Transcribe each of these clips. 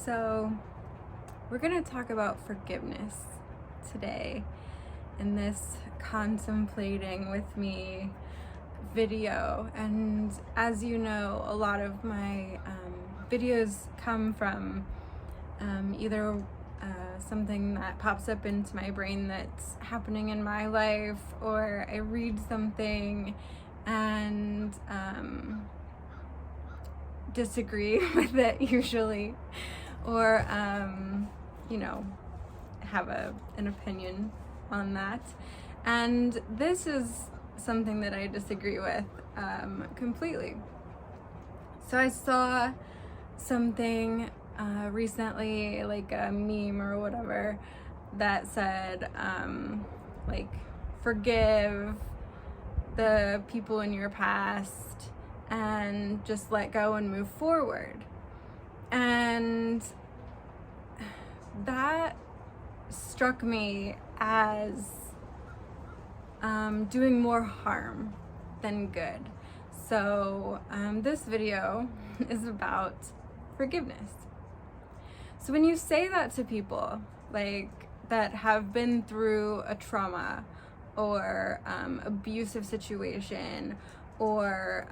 So we're going to talk about forgiveness today in this Contemplating with Me video. And as you know, a lot of my videos come from either something that pops up into my brain that's happening in my life, or I read something and disagree with it usually, or have an opinion on that. And this is something that I disagree with completely. So I saw something recently, like a meme or whatever, that said forgive the people in your past and just let go and move forward. And that struck me as doing more harm than good. So this video is about forgiveness. So when you say that to people that have been through a trauma or abusive situation, or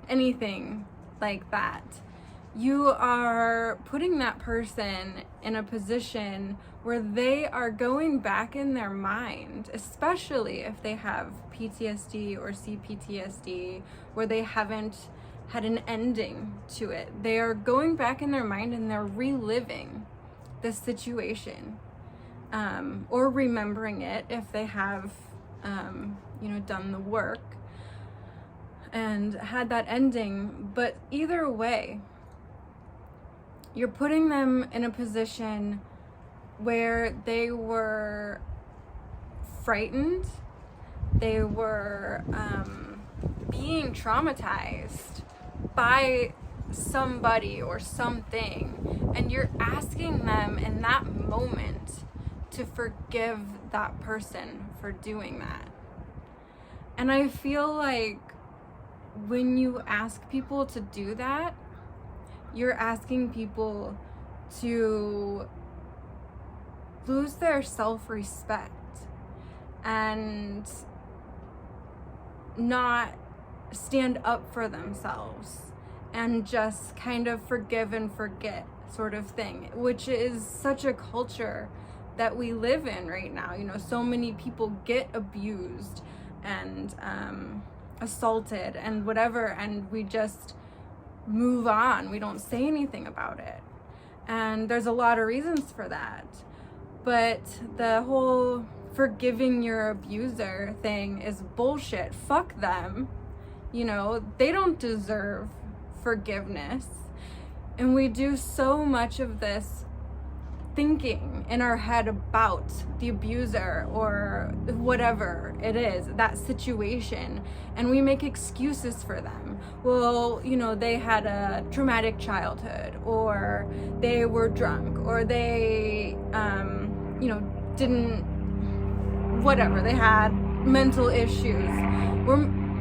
anything like that, you are putting that person in a position where they are going back in their mind, especially if they have PTSD or CPTSD, where they haven't had an ending to it. They are going back in their mind and they're reliving the situation, or remembering it if they have done the work and had that ending. But either way, you're putting them in a position where they were frightened, they were being traumatized by somebody or something, and you're asking them in that moment to forgive that person for doing that. And I feel like when you ask people to do that, you're asking people to lose their self-respect and not stand up for themselves and just kind of forgive and forget sort of thing, which is such a culture that we live in right now. So many people get abused and assaulted and whatever, and we just move on. We don't say anything about it. And there's a lot of reasons for that. But the whole forgiving your abuser thing is bullshit. Fuck them. They don't deserve forgiveness. And we do so much of this thinking in our head about the abuser or whatever it is, that situation, and we make excuses for them. Well, they had a traumatic childhood, or they were drunk, or they didn't, whatever, they had mental issues.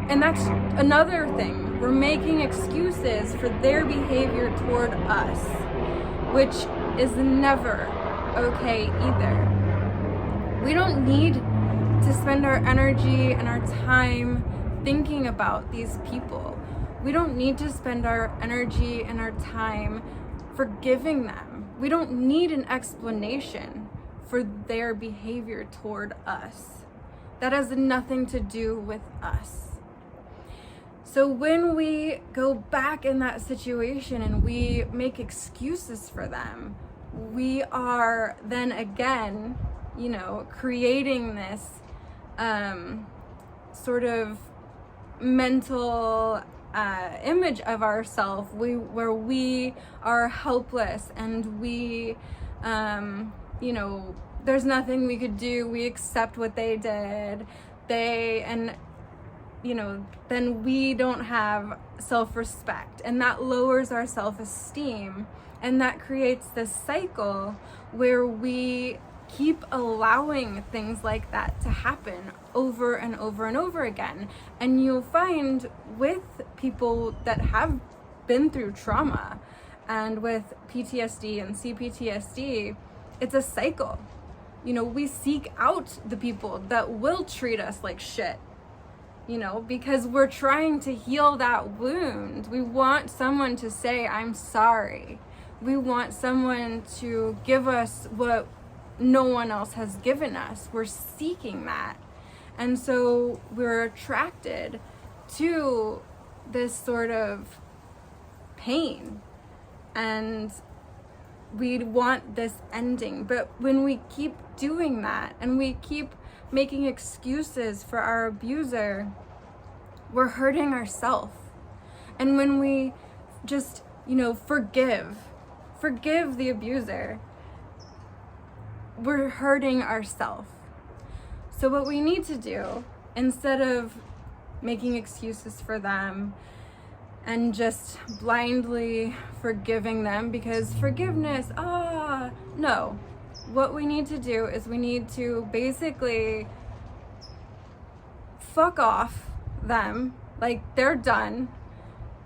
And that's another thing. We're making excuses for their behavior toward us, which is never okay either. We don't need to spend our energy and our time thinking about these people. We don't need to spend our energy and our time forgiving them. We don't need an explanation for their behavior toward us. That has nothing to do with us. So when we go back in that situation and we make excuses for them, we are then again, creating this sort of mental image of ourselves where we are helpless and we, there's nothing we could do. We accept what they did. Then we don't have self-respect, and that lowers our self-esteem, and that creates this cycle where we keep allowing things like that to happen over and over and over again. And you'll find with people that have been through trauma And with PTSD and CPTSD, it's a cycle. We seek out the people that will treat us like shit, because we're trying to heal that wound. We want someone to say, I'm sorry. We want someone to give us what no one else has given us. We're seeking that. And so we're attracted to this sort of pain. And we want this ending. But when we keep doing that and we keep making excuses for our abuser, we're hurting ourselves. And when we just, forgive the abuser, we're hurting ourselves. So what we need to do, instead of making excuses for them and just blindly forgiving them, because forgiveness, no. What we need to do is we need to basically fuck off them, like they're done.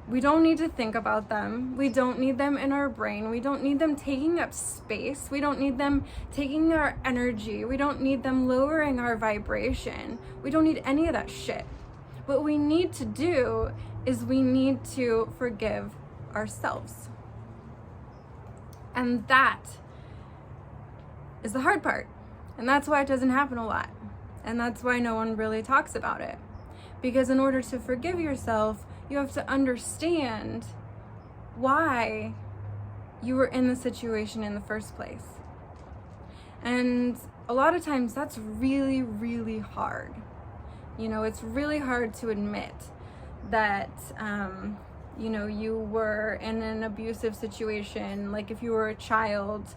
We don't need to think about them. We don't need them in our brain. We don't need them taking up space. We don't need them taking our energy. We don't need them lowering our vibration. We don't need any of that shit. What we need to do is we need to forgive ourselves. And that is the hard part. And that's why it doesn't happen a lot. And that's why no one really talks about it. Because in order to forgive yourself, you have to understand why you were in the situation in the first place. And a lot of times that's really, really hard. It's really hard to admit that, you were in an abusive situation, like if you were a child,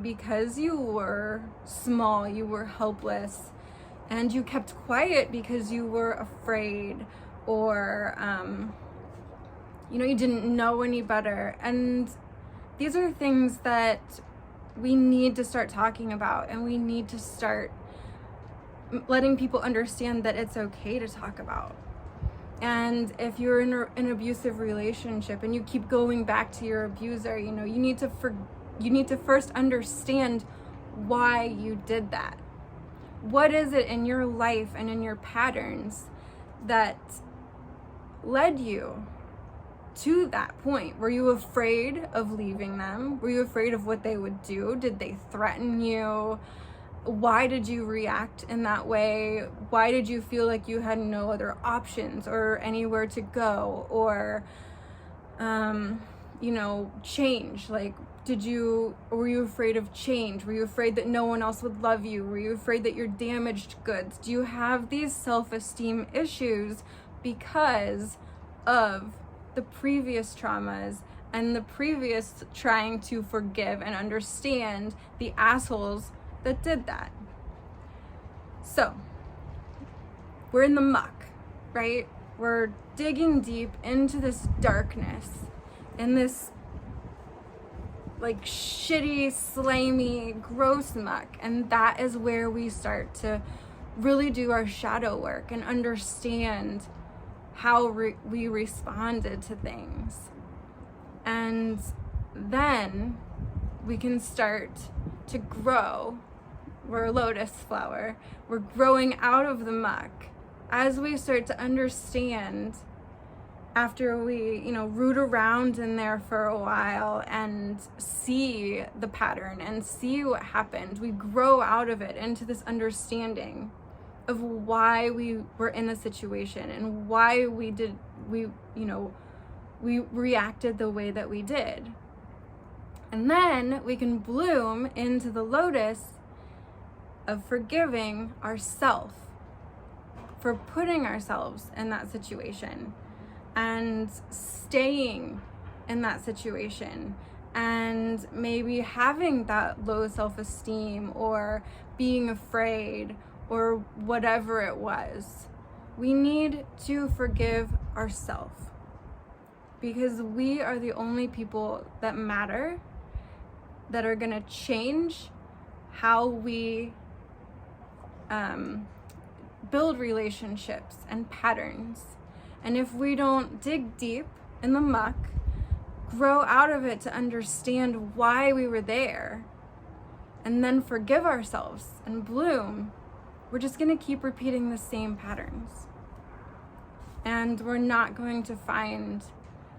because you were small, you were helpless, and you kept quiet because you were afraid, or, you didn't know any better. And these are things that we need to start talking about, and we need to start letting people understand that it's okay to talk about. And if you're in an abusive relationship and you keep going back to your abuser, you need to first understand why you did that. What is it in your life and in your patterns that led you to that point? Were you afraid of leaving them? Were you afraid of what they would do? Did they threaten you? Why did you react in that way? Why did you feel like you had no other options or anywhere to go? Or, change? Like, were you afraid of change? Were you afraid that no one else would love you? Were you afraid that you're damaged goods? Do you have these self-esteem issues because of the previous traumas and the previous trying to forgive and understand the assholes that did that? So, we're in the muck, right? We're digging deep into this darkness, in this like shitty, slimy, gross muck. And that is where we start to really do our shadow work and understand how we responded to things. And then we can start to grow. We're a lotus flower. We're growing out of the muck as we start to understand, after we, root around in there for a while and see the pattern and see what happened. We grow out of it into this understanding of why we were in the situation and why we reacted the way that we did. And then we can bloom into the lotus of forgiving ourselves for putting ourselves in that situation and staying in that situation and maybe having that low self-esteem or being afraid or whatever it was. We need to forgive ourselves, because we are the only people that matter, that are gonna change how we build relationships and patterns. And if we don't dig deep in the muck, grow out of it to understand why we were there, and then forgive ourselves and bloom, we're just going to keep repeating the same patterns. And we're not going to find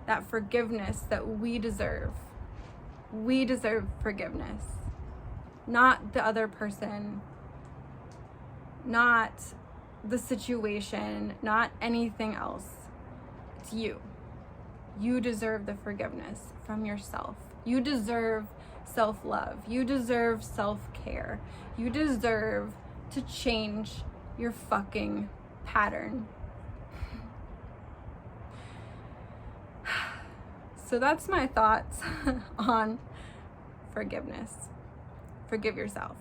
that forgiveness that we deserve. We deserve forgiveness, not the other person, not the situation, not anything else. It's you. You deserve the forgiveness from yourself. You deserve self-love. You deserve self-care. You deserve to change your fucking pattern. So that's my thoughts on forgiveness. Forgive yourself.